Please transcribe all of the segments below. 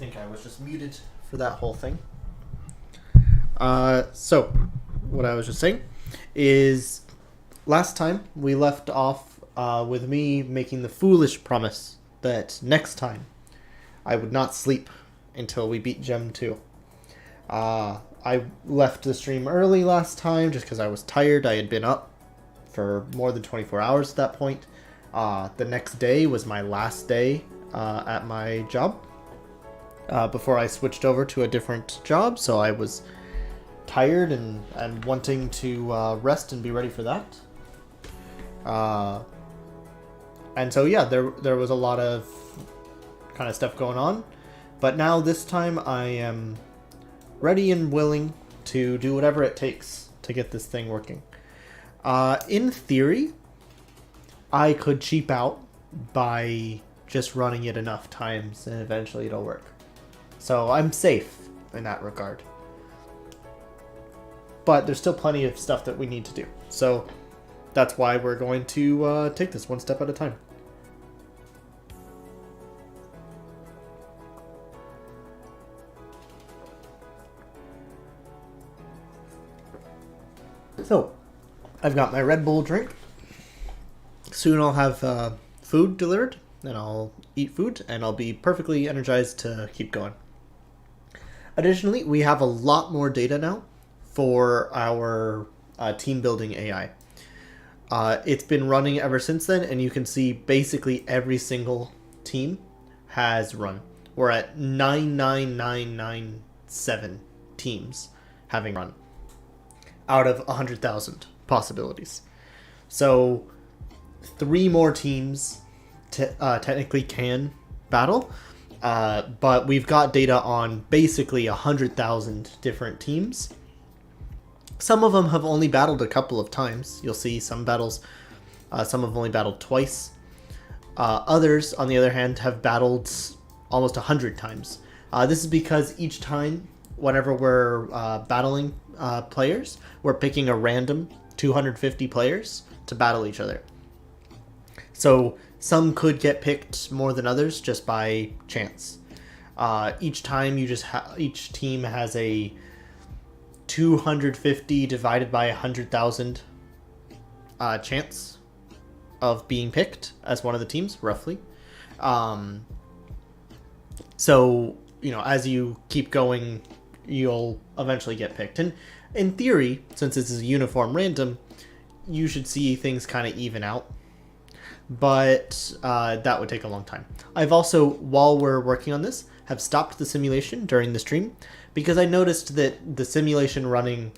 think I was just muted for that whole thing. So, what I was just saying is last time we left off with me making the foolish promise that next time I would not sleep until we beat Gem 2. I left the stream early last time just because I was tired. I had been up for more than 24 hours at that point. The next day was my last day at my job before I switched over to a different job, so I was tired and wanting to rest and be ready for that. And so yeah, there was a lot of kind of stuff going on, but now this time I am ready and willing to do whatever it takes to get this thing working. In theory, I could cheap out by just running it enough times and eventually it'll work. So I'm safe in that regard. But there's still plenty of stuff that we need to do. So that's why we're going to take this one step at a time. So, I've got my Red Bull drink. Soon I'll have food delivered, and I'll eat food, and I'll be perfectly energized to keep going. Additionally, we have a lot more data now for our team building AI. It's been running ever since then, and you can see basically every single team has run. We're at 99997 teams having run out of 100,000 possibilities. So 3 more teams technically can battle, but we've got data on basically 100,000 different teams. Some of them have only battled a couple of times. You'll see some battles, some have only battled twice. Others, on the other hand, have battled almost 100 times. This is because each time, whenever we're battling players, we're picking a random 250 players to battle each other. So some could get picked more than others just by chance. Each time each team has a 250 divided by 100,000 chance of being picked as one of the teams, roughly. So, as you keep going, you'll eventually get picked. And in theory, since this is a uniform random, you should see things kind of even out. But that would take a long time. I've also, while we're working on this, have stopped the simulation during the stream because I noticed that the simulation running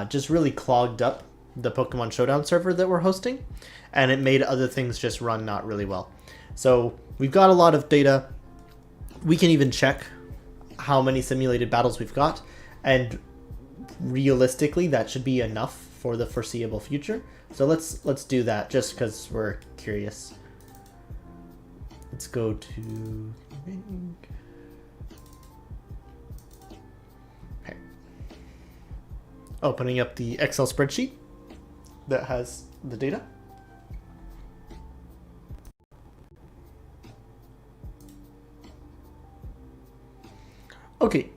just really clogged up the Pokemon Showdown server that we're hosting, and it made other things just run not really well. So we've got a lot of data. We can even check how many simulated battles we've got, and realistically that should be enough for the foreseeable future. So let's do that just because we're curious. Let's go to okay. Opening up the Excel spreadsheet that has the data. Okay,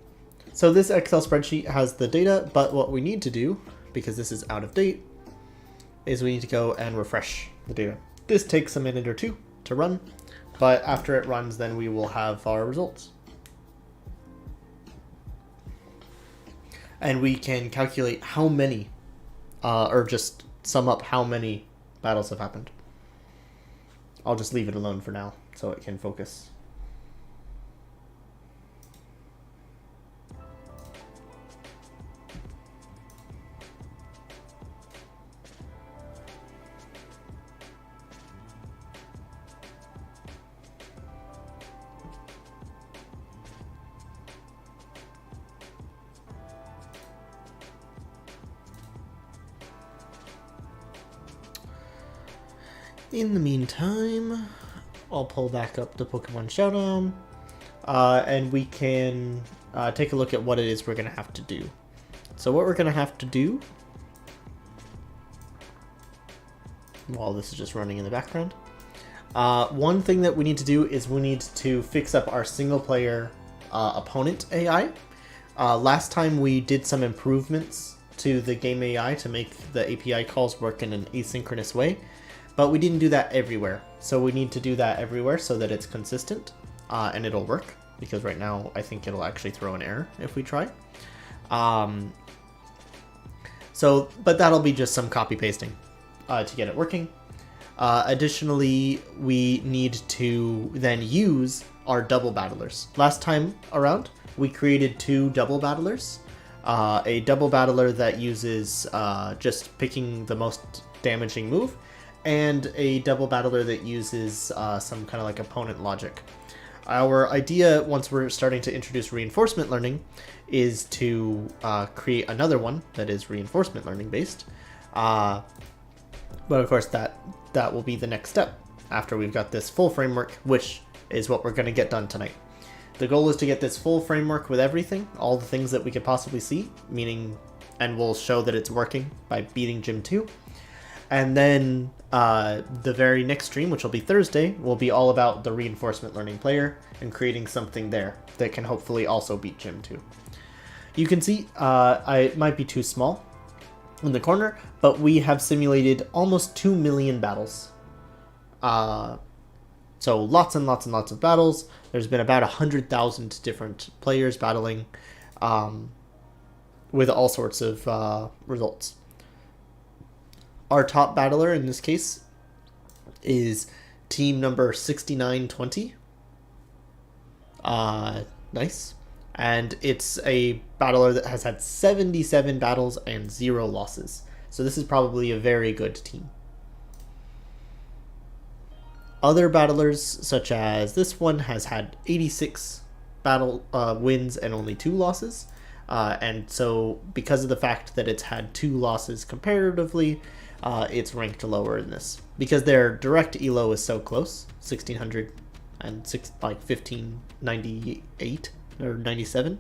so this Excel spreadsheet has the data, but what we need to do, because this is out of date, is we need to go and refresh the data. This takes a minute or two to run, but after it runs, then we will have our results. And we can calculate how many, or just sum up how many battles have happened. I'll just leave it alone for now so it can focus. In the meantime, I'll pull back up the Pokemon Showdown, and we can take a look at what it is we're going to have to do. So what we're going to have to do, while this is just running in the background, one thing that we need to do is we need to fix up our single player opponent AI. Last time we did some improvements to the game AI to make the API calls work in an asynchronous way, but we didn't do that everywhere. So we need to do that everywhere so that it's consistent and it'll work, because right now I think it'll actually throw an error if we try. But that'll be just some copy pasting to get it working. Additionally, we need to then use our double battlers. Last time around, we created 2 double battlers. A double battler that uses just picking the most damaging move, and a double battler that uses some kind of like opponent logic. Our idea, once we're starting to introduce reinforcement learning, is to create another one that is reinforcement learning based. But of course, that will be the next step after we've got this full framework, which is what we're going to get done tonight. The goal is to get this full framework with everything, all the things that we could possibly see, and we'll show that it's working by beating Gym 2. And then the very next stream, which will be Thursday, will be all about the reinforcement learning player and creating something there that can hopefully also beat Gym 2. You can see it might be too small in the corner, but we have simulated almost 2 million battles. So lots and lots and lots of battles. There's been about 100,000 different players battling with all sorts of results. Our top battler in this case is team number 6920. Nice. And it's a battler that has had 77 battles and 0 losses. So this is probably a very good team. Other battlers, such as this one, has had 86 battle wins and only 2 losses. And so because of the fact that it's had 2 losses comparatively, it's ranked lower in this. Because their direct elo is so close, 1600 and 1598 or 97,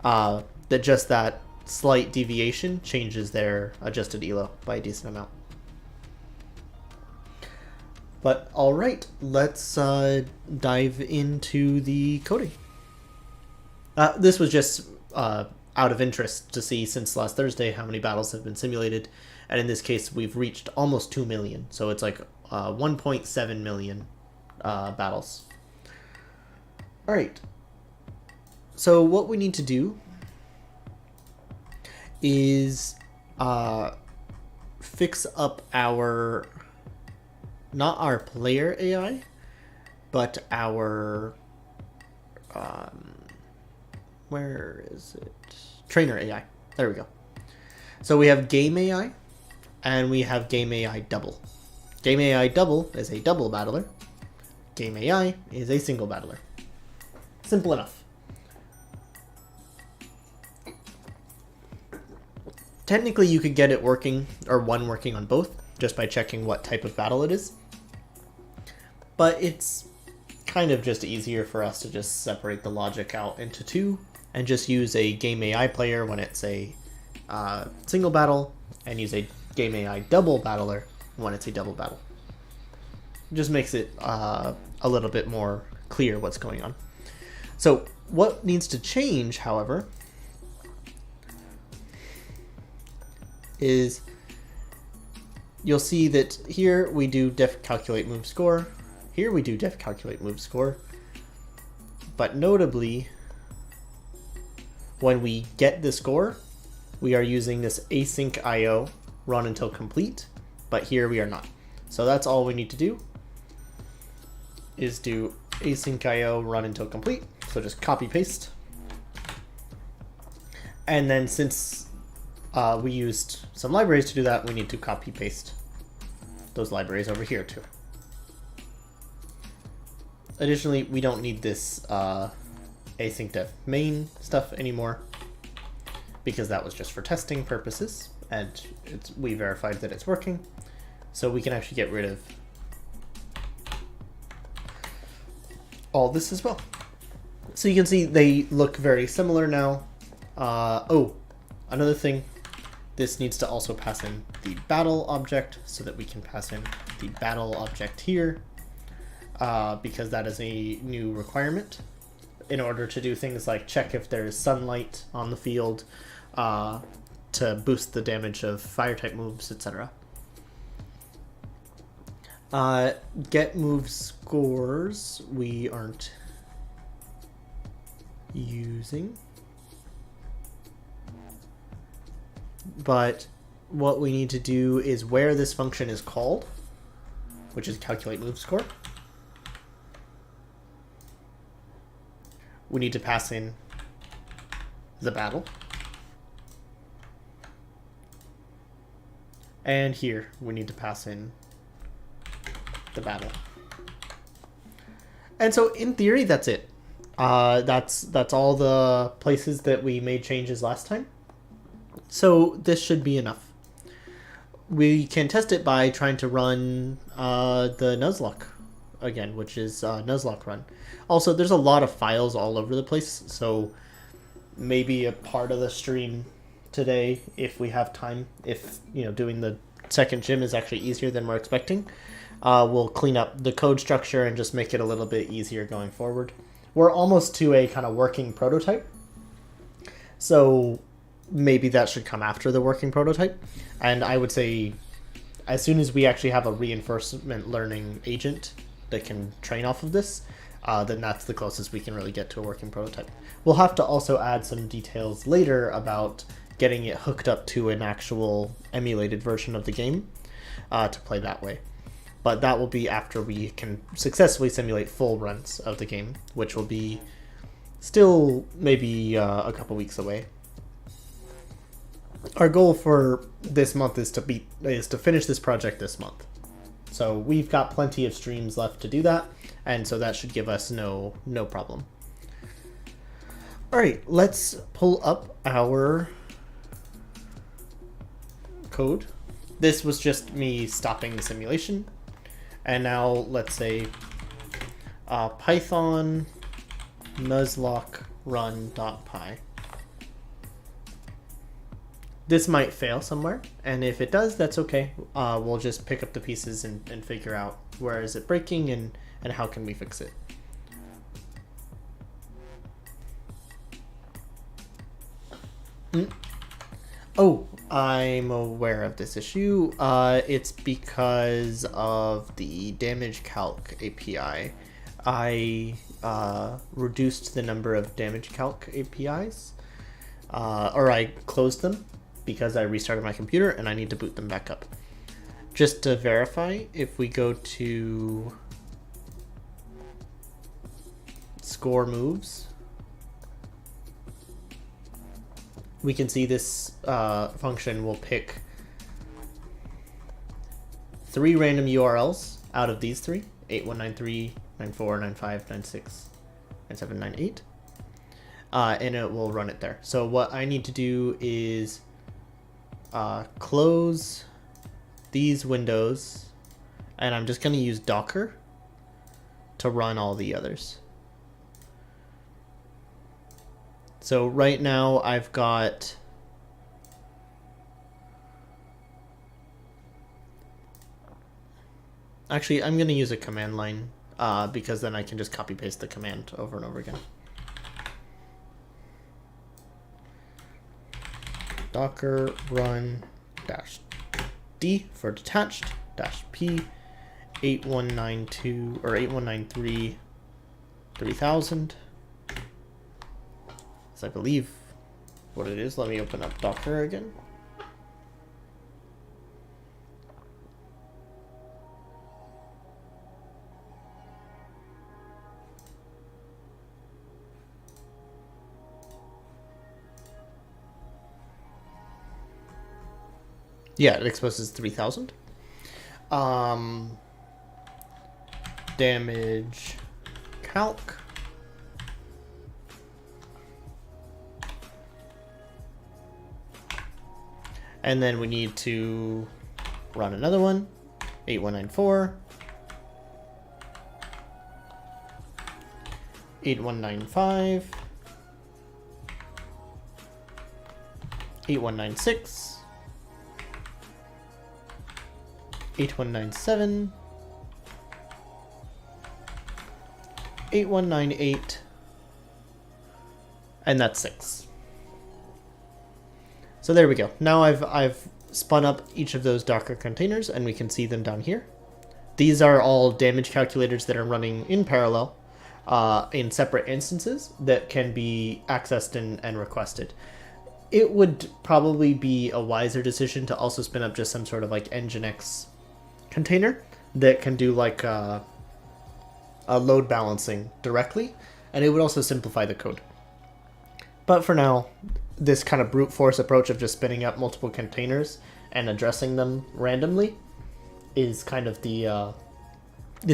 that just that slight deviation changes their adjusted elo by a decent amount. But all right, let's dive into the coding. This was just out of interest to see, since last Thursday, how many battles have been simulated. And in this case, we've reached almost 2 million. So it's like 1.7 million battles. All right. So what we need to do is fix up our, not our player AI, but our, where is it? Trainer AI. There we go. So we have game AI and we have game AI double. Game AI double is a double battler. Game AI is a single battler. Simple enough. Technically, you could get it working, or one working on both, just by checking what type of battle it is. But it's kind of just easier for us to just separate the logic out into 2 and just use a game AI player when it's a single battle, and use a game AI double battler when it's a double battle. It just makes it a little bit more clear what's going on. So what needs to change, however, is you'll see that here we do def calculate move score. Here we do def calculate move score. But notably, when we get the score, we are using this async IO run until complete, but here we are not. So that's all we need to do, is do async IO run until complete. So just copy paste. And then since we used some libraries to do that, we need to copy paste those libraries over here too. Additionally, we don't need this async def main stuff anymore, because that was just for testing purposes, and we verified that it's working. So we can actually get rid of all this as well. So you can see they look very similar now. Oh, another thing, this needs to also pass in the battle object so that we can pass in the battle object here, because that is a new requirement in order to do things like check if there's sunlight on the field, to boost the damage of fire type moves, etc. Get move scores we aren't using, but what we need to do is where this function is called, which is calculate move score, we need to pass in the battle. And here we need to pass in the battle. And so in theory, that's it. That's all the places that we made changes last time. So this should be enough. We can test it by trying to run the Nuzlocke again, which is Nuzlocke run. Also, there's a lot of files all over the place, so maybe a part of the stream today, if we have time, if doing the second gym is actually easier than we're expecting, we'll clean up the code structure and just make it a little bit easier going forward. We're almost to a kind of working prototype, so maybe that should come after the working prototype. And I would say as soon as we actually have a reinforcement learning agent that can train off of this, then that's the closest we can really get to a working prototype. We'll have to also add some details later about getting it hooked up to an actual emulated version of the game to play that way. But that will be after we can successfully simulate full runs of the game, which will be still maybe a couple weeks away. Our goal for this month is to finish this project this month. So we've got plenty of streams left to do that, and so that should give us no problem. All right, let's pull up our code. This was just me stopping the simulation. And now let's say Python Nuzlocke run.py. This might fail somewhere, and if it does, that's okay. We'll just pick up the pieces and figure out where is it breaking and how can we fix it. Oh, I'm aware of this issue. It's because of the damage calc API. I reduced the number of damage calc APIs, or I closed them because I restarted my computer and I need to boot them back up. Just to verify, if we go to score moves, we can see this function will pick 3 random URLs out of these 3, 8193, 94, 95, 96, 97, 98, and it will run it there. So what I need to do is close these windows, and I'm just going to use Docker to run all the others. So right now I've got actually I'm going to use a command line because then I can just copy paste the command over and over again. Docker run -d for detached -p 8192 or 8193 3000. I believe what it is. Let me open up Docker again. Yeah, it exposes 3000. Damage calc. And then we need to run another one, 8194, 8195, 8196, 8197, 8198, and that's 6. So there we go. Now I've spun up each of those Docker containers, and we can see them down here. These are all damage calculators that are running in parallel in separate instances that can be accessed and requested. It would probably be a wiser decision to also spin up just some sort of like Nginx container that can do like a load balancing directly, and it would also simplify the code. But for now, this kind of brute force approach of just spinning up multiple containers and addressing them randomly is kind of the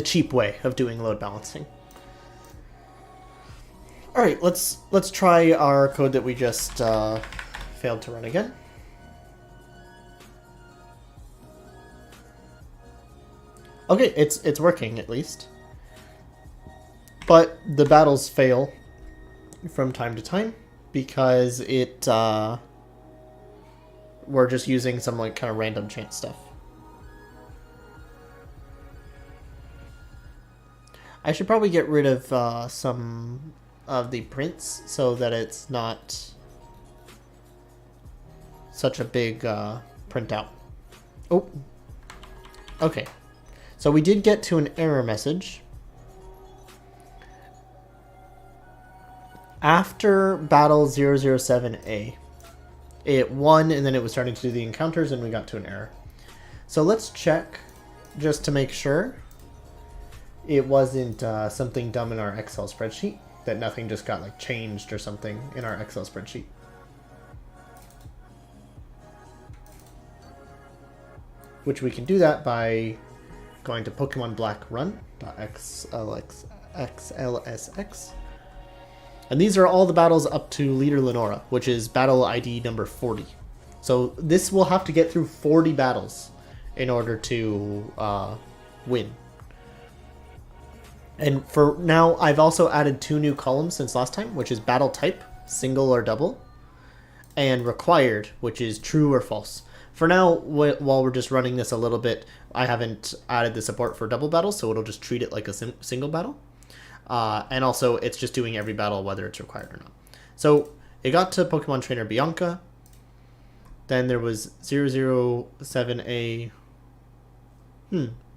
cheap way of doing load balancing. All right, let's try our code that we just failed to run again. Okay, it's working at least, but the battles fail from time to time because we're just using some like kind of random chance stuff. I should probably get rid of some of the prints so that it's not such a big printout. Oh, okay. So we did get to an error message. After battle 007A, it won and then it was starting to do the encounters and we got to an error. So let's check just to make sure it wasn't something dumb in our Excel spreadsheet, that nothing just got like changed or something in our Excel spreadsheet. Which we can do that by going to Pokemon Black Run.xlsx. And these are all the battles up to Leader Lenora, which is battle ID number 40. So this will have to get through 40 battles in order to win. And for now, I've also added 2 new columns since last time, which is battle type, single or double, and required, which is true or false. For now, while we're just running this a little bit, I haven't added the support for double battles, so it'll just treat it like a single battle. And also, it's just doing every battle, whether it's required or not. So it got to Pokemon Trainer Bianca. Then there was 007A.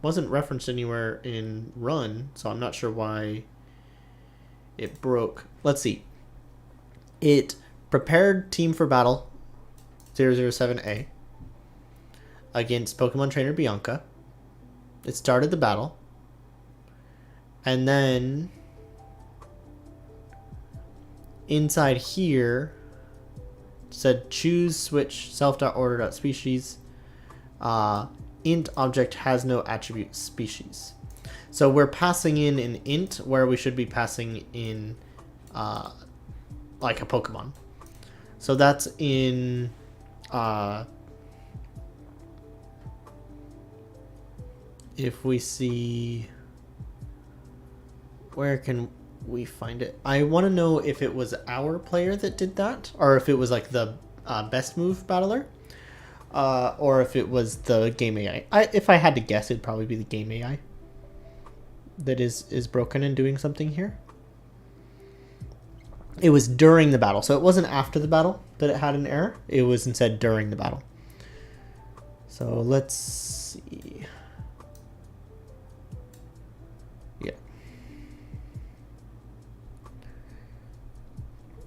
Wasn't referenced anywhere in Run, so I'm not sure why it broke. Let's see. It prepared Team for Battle 007A against Pokemon Trainer Bianca. It started the battle. And then inside here said choose switch self.order.species. Int object has no attribute species. So we're passing in an int where we should be passing in like a Pokemon. So that's in if we see, where can we find it? I want to know if it was our player that did that, or if it was like the best move battler. Or if it was the game AI. If I had to guess, it'd probably be the game AI that is broken and doing something here. It was during the battle, so it wasn't after the battle that it had an error. It was instead during the battle. So let's see. Yeah.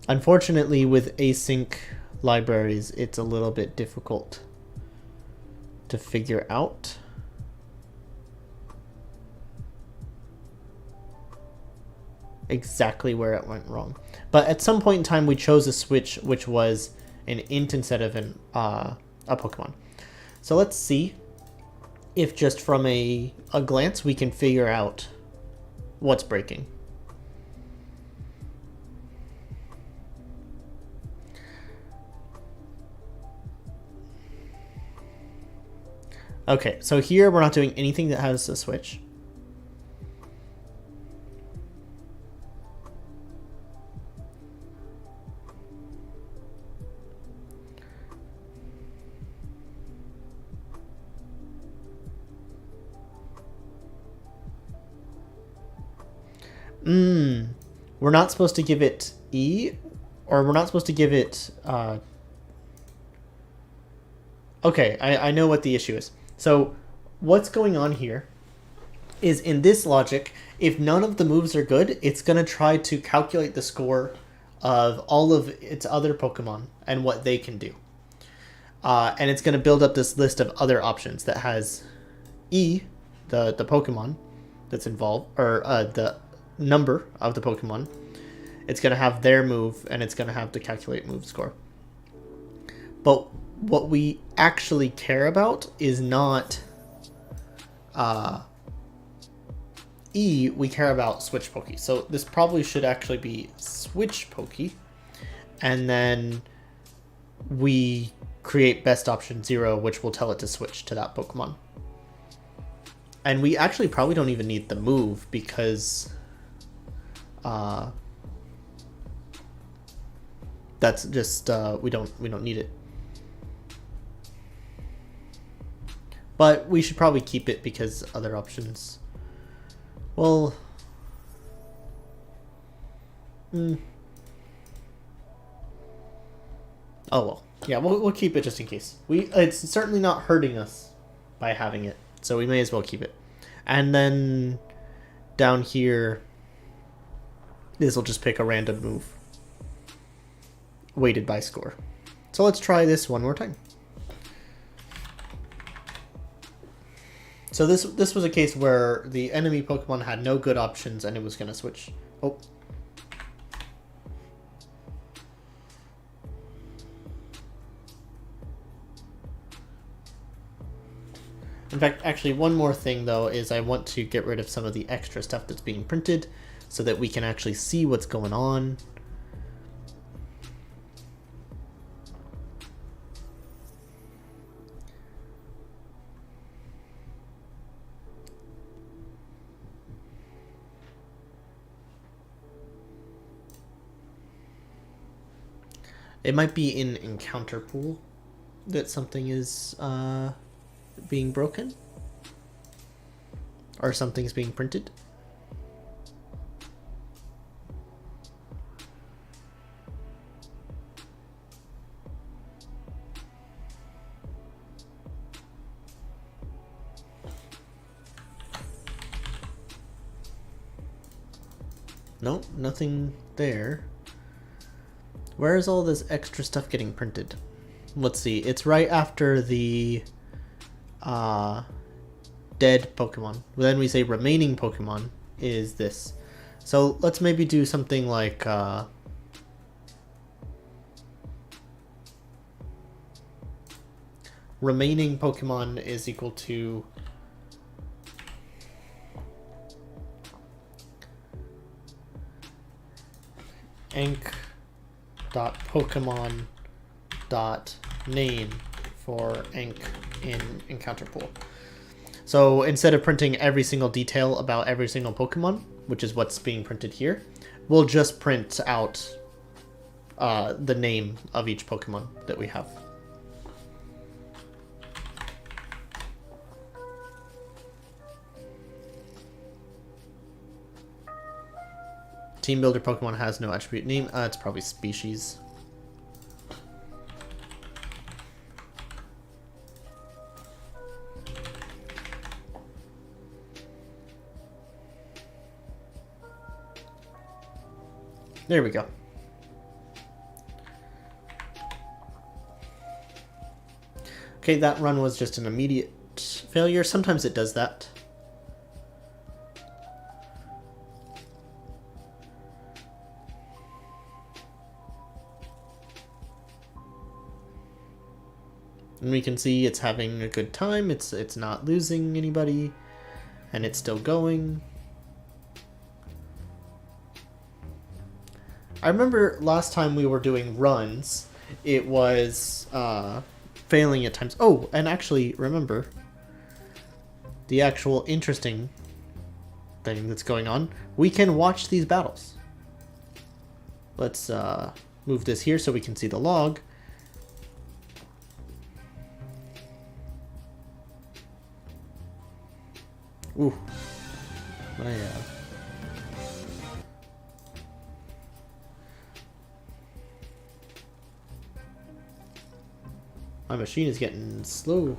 Unfortunately, with async libraries, it's a little bit difficult to figure out. Exactly where it went wrong. But at some point in time, we chose a switch which was an int instead of a Pokemon. So let's see if just from a glance we can figure out what's breaking. Okay, so here we're not doing anything that has a switch. We're not supposed to give it E or we're not supposed to give it, okay, I know what the issue is. So what's going on here is, in this logic, if none of the moves are good, it's going to try to calculate the score of all of its other Pokemon and what they can do. And it's going to build up this list of other options that has E, the Pokemon that's involved, or the number of the Pokemon. It's going to have their move, and it's going to have to calculate move score. But what we actually care about is not E, we care about Switch Poke. So this probably should actually be Switch Poke. And then we create best option 0, which will tell it to switch to that Pokemon. And we actually probably don't even need the move, because that's just we don't need it. But we should probably keep it, because other options, well, oh well, yeah, we'll keep it just in case. It's certainly not hurting us by having it, so we may as well keep it. And then down here, this will just pick a random move weighted by score. So let's try this one more time. So this was a case where the enemy Pokemon had no good options and it was going to switch. Oh. In fact, actually, one more thing, though, is I want to get rid of some of the extra stuff that's being printed so that we can actually see what's going on. It might be in encounter pool that something is being broken, or something's being printed. Nope, nothing there. Where is all this extra stuff getting printed? Let's see. It's right after the dead Pokemon. Then we say remaining Pokemon is this. So let's maybe do something like remaining Pokemon is equal to enc.pokemon.name for enc in encounter pool. So instead of printing every single detail about every single Pokemon, which is what's being printed here, we'll just print out the name of each Pokemon that we have. Team Builder Pokemon has no attribute name. It's probably species. There we go. Okay, that run was just an immediate failure. Sometimes it does that. And we can see it's having a good time. It's not losing anybody, and it's still going. I remember last time we were doing runs, it was failing at times. Oh, and actually, remember, the actual interesting thing that's going on, we can watch these battles. Let's move this here so we can see the log. Ooh. My machine is getting slow.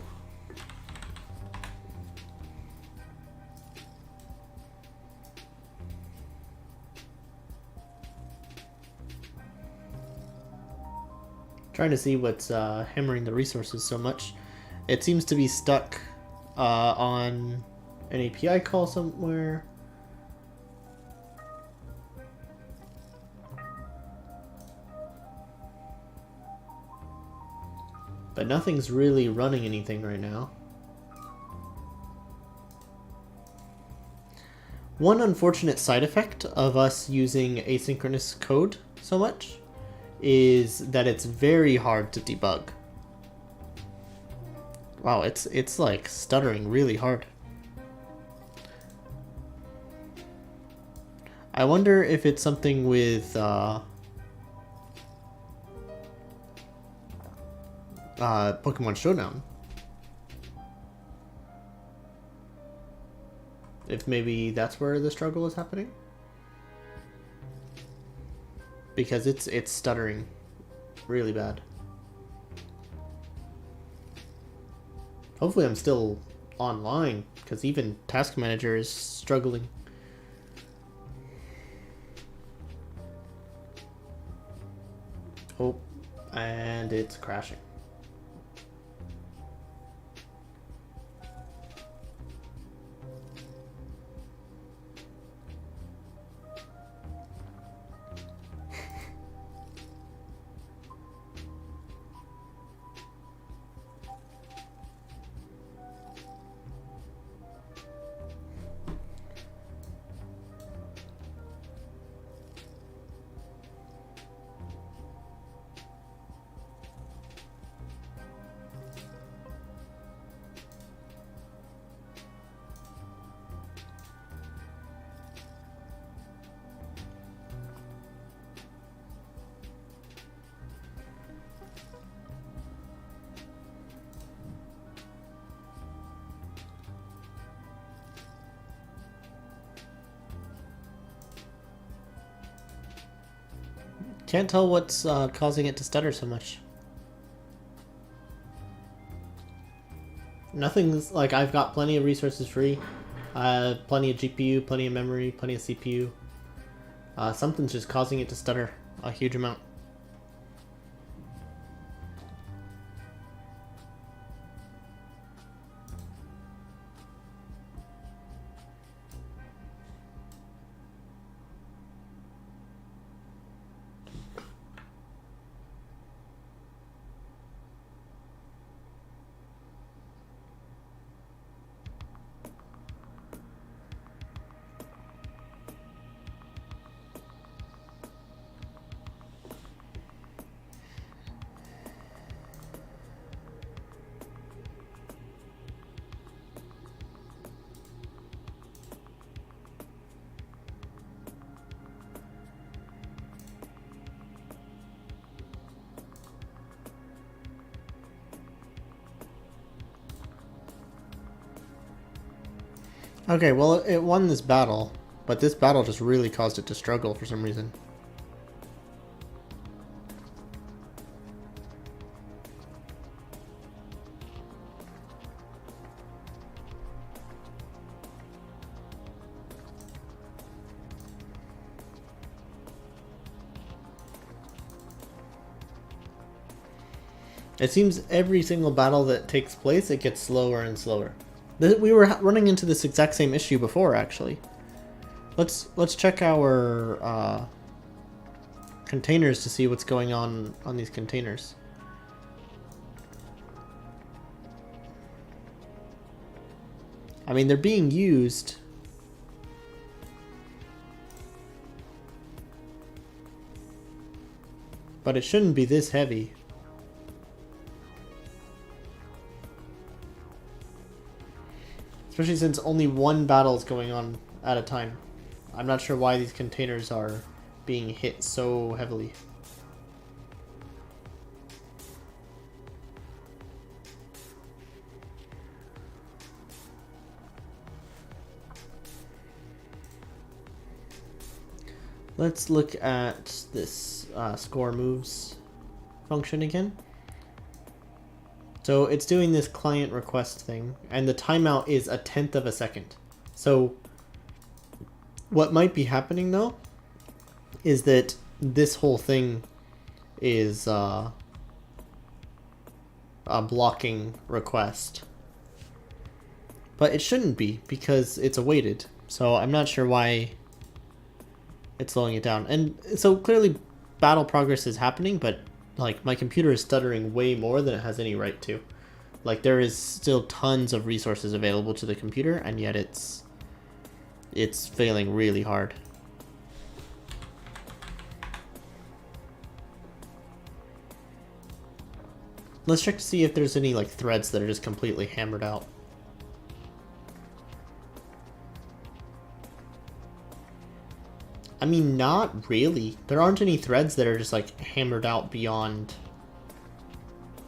Trying to see what's hammering the resources so much. It seems to be stuck on an API call somewhere. But nothing's really running anything right now. One unfortunate side effect of us using asynchronous code so much is that it's very hard to debug. Wow, it's like stuttering really hard. I wonder if it's something with Pokemon Showdown. If maybe that's where the struggle is happening. Because it's stuttering really bad. Hopefully I'm still online, because even Task Manager is struggling. Oh, and it's crashing. Can't tell what's causing it to stutter so much. Nothing's like, I've got plenty of resources free, plenty of GPU, plenty of memory, plenty of CPU. Something's just causing it to stutter a huge amount. Okay, well, it won this battle, but this battle just really caused it to struggle for some reason. It seems every single battle that takes place, it gets slower and slower. We were running into this exact same issue before, actually. Let's check our containers to see what's going on these containers. I mean, they're being used. But it shouldn't be this heavy. Especially since only one battle is going on at a time. I'm not sure why these containers are being hit so heavily. Let's look at this score moves function again. So it's doing this client request thing, and the timeout is 1/10 of a second. So what might be happening though is that this whole thing is a blocking request. But it shouldn't be, because it's awaited. So I'm not sure why it's slowing it down. And so clearly battle progress is happening, but like my computer is stuttering way more than it has any right to. Like there is still tons of resources available to the computer, and yet it's failing really hard. Let's check to see if there's any like threads that are just completely hammered out. I mean, not really. There aren't any threads that are just like hammered out beyond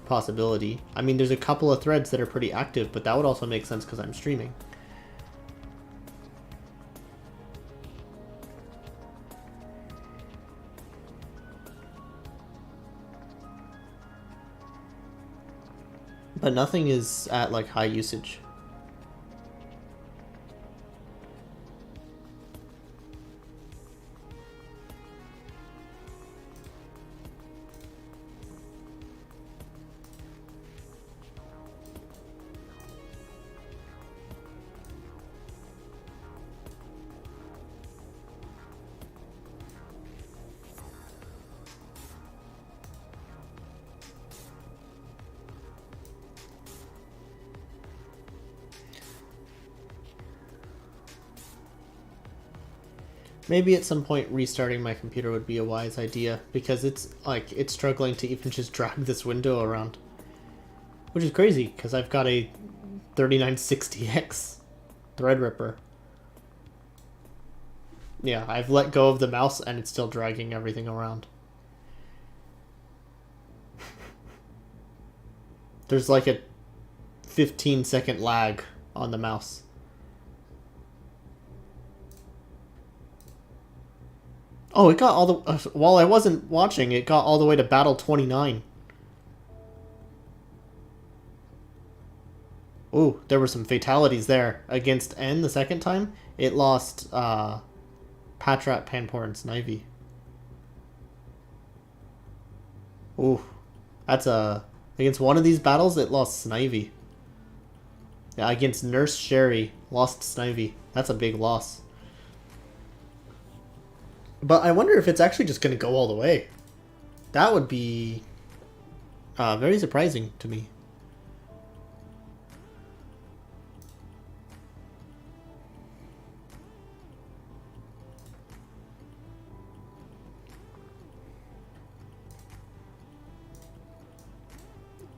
possibility. I mean, there's a couple of threads that are pretty active, but that would also make sense because I'm streaming. But nothing is at like high usage. Maybe at some point restarting my computer would be a wise idea, because it's struggling to even just drag this window around. Which is crazy, because I've got a 3960X Threadripper. Yeah, I've let go of the mouse and it's still dragging everything around. There's like a 15-second lag on the mouse. Oh, it got all the... while I wasn't watching, it got all the way to Battle 29. Ooh, there were some fatalities there. Against N the second time, it lost Patrat, Panpour, and Snivy. Ooh, that's a... Against one of these battles, it lost Snivy. Yeah, against Nurse Sherry, lost Snivy. That's a big loss. But I wonder if it's actually just going to go all the way. That would be very surprising to me.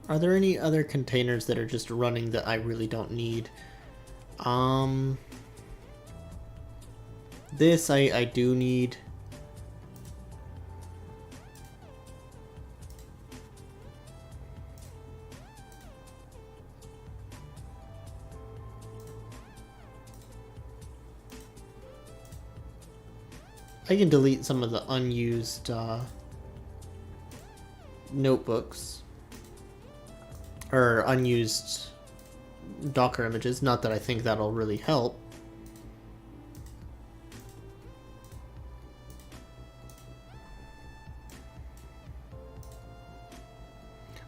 Are there any other containers that are just running that I really don't need? This I do need. I can delete some of the unused notebooks. Or unused Docker images. Not that I think that'll really help.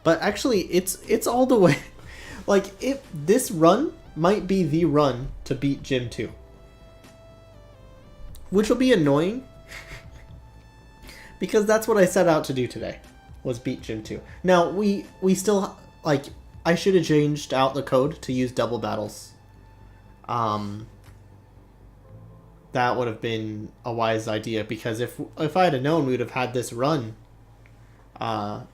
But actually, it's all the way. Like, this run might be the run to beat Gym 2. Which will be annoying. Because that's what I set out to do today. Was beat Gym 2. Now, we still... Like, I should have changed out the code to use double battles. That would have been a wise idea, because if I had known we would have had this run, then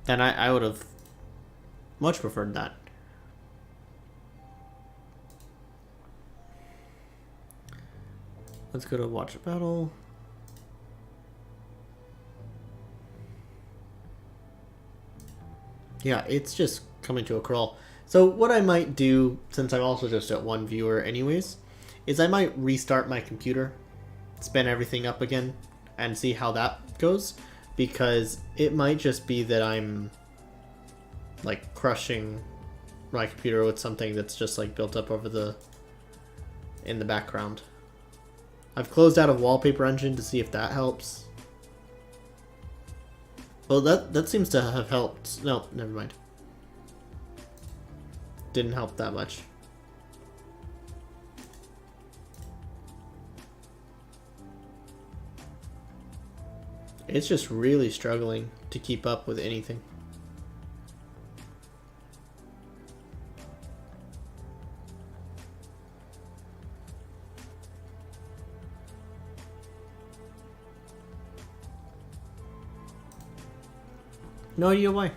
I would have much preferred that. Let's go to watch a battle. Yeah, it's just coming to a crawl. So what I might do, since I'm also just at one viewer anyways, is I might restart my computer, spin everything up again, and see how that goes. Because it might just be that I'm like crushing my computer with something that's just like built up over in the background. I've closed out of Wallpaper Engine to see if that helps. Well, that seems to have helped. No, never mind. Didn't help that much. It's just really struggling to keep up with anything. No idea why.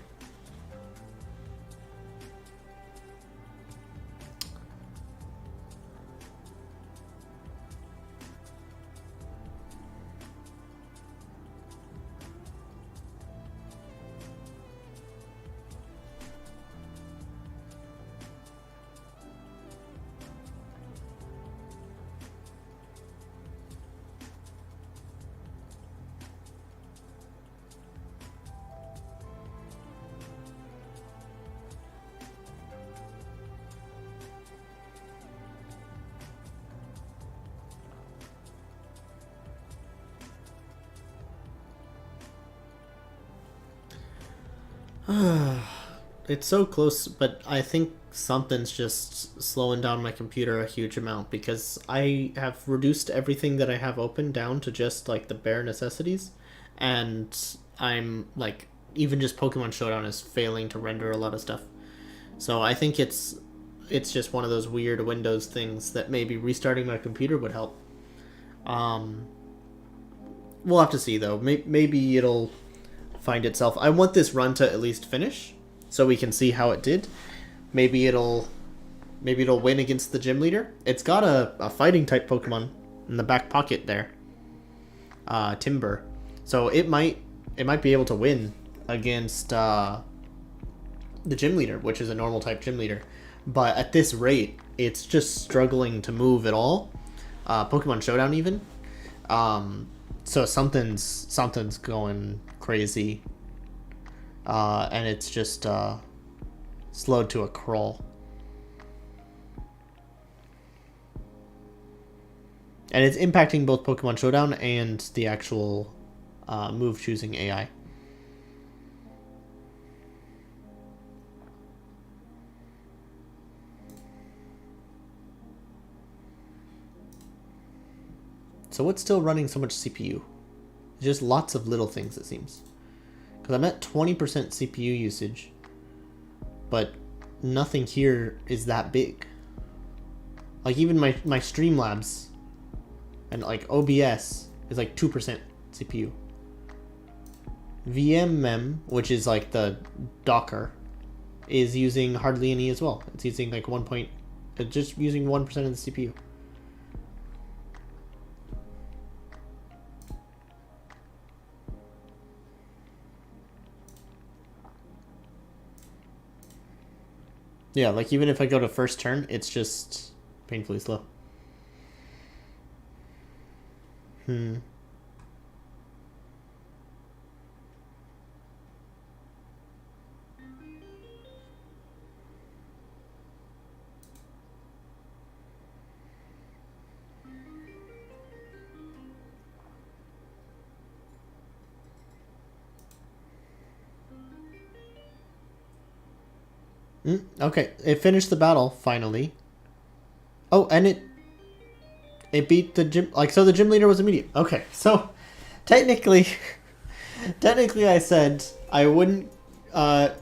It's so close, but I think something's just slowing down my computer a huge amount because I have reduced everything that I have open down to just like the bare necessities, and I'm like, even just Pokemon Showdown is failing to render a lot of stuff. So I think it's just one of those weird Windows things that maybe restarting my computer would help. We'll have to see though. Maybe it'll find itself. I want this run to at least finish so we can see how it did. Maybe it'll win against the gym leader. It's got a fighting type Pokemon in the back pocket there. Timber. So it might be able to win against the gym leader, which is a normal type gym leader. But at this rate, it's just struggling to move at all. Pokemon Showdown even. So something's going crazy, and it's just slowed to a crawl. And it's impacting both Pokemon Showdown and the actual move choosing AI. So what's still running so much CPU? Just lots of little things, it seems. Because I'm at 20% CPU usage, but nothing here is that big. Like even my Streamlabs and like OBS is like 2% CPU. VMM, which is like the Docker, is using hardly any as well. It's using like just using 1% of the CPU. Yeah, like even if I go to first turn, it's just painfully slow. Okay, it finished the battle finally. Oh, and it beat the gym. Like, so the gym leader was immediate. Okay, so technically I said I wouldn't go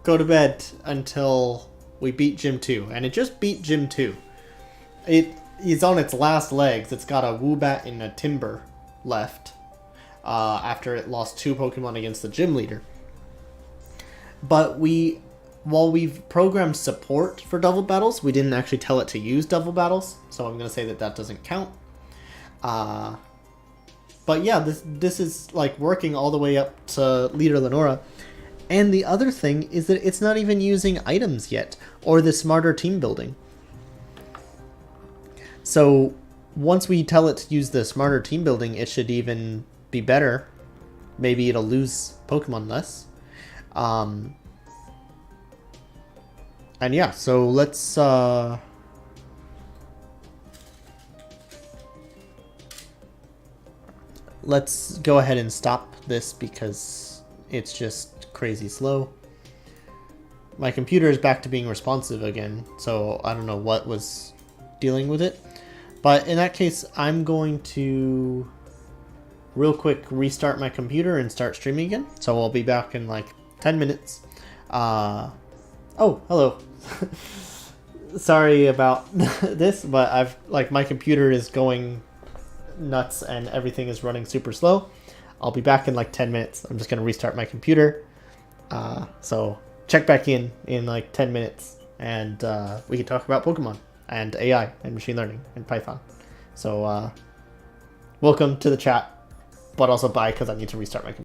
to bed until we beat Gym 2, and it just beat Gym 2. It is on its last legs. It's got a Woobat and a Timber left after it lost 2 Pokemon against the gym leader. But while we've programmed support for double battles, we didn't actually tell it to use double battles, so I'm going to say that doesn't count. But yeah, this is like working all the way up to Leader Lenora. And the other thing is that it's not even using items yet, or the smarter team building. So once we tell it to use the smarter team building, it should even be better. Maybe it'll lose Pokemon less. And yeah, so let's go ahead and stop this because it's just crazy slow. My computer is back to being responsive again, so I don't know what was dealing with it. But in that case, I'm going to real quick restart my computer and start streaming again. So I'll be back in like 10 minutes. Oh, hello. Sorry about this, but my computer is going nuts and everything is running super slow. I'll be back in like 10 minutes. I'm just going to restart my computer. So check back in like 10 minutes and we can talk about Pokemon and AI and machine learning and Python. So welcome to the chat, but also bye because I need to restart my computer.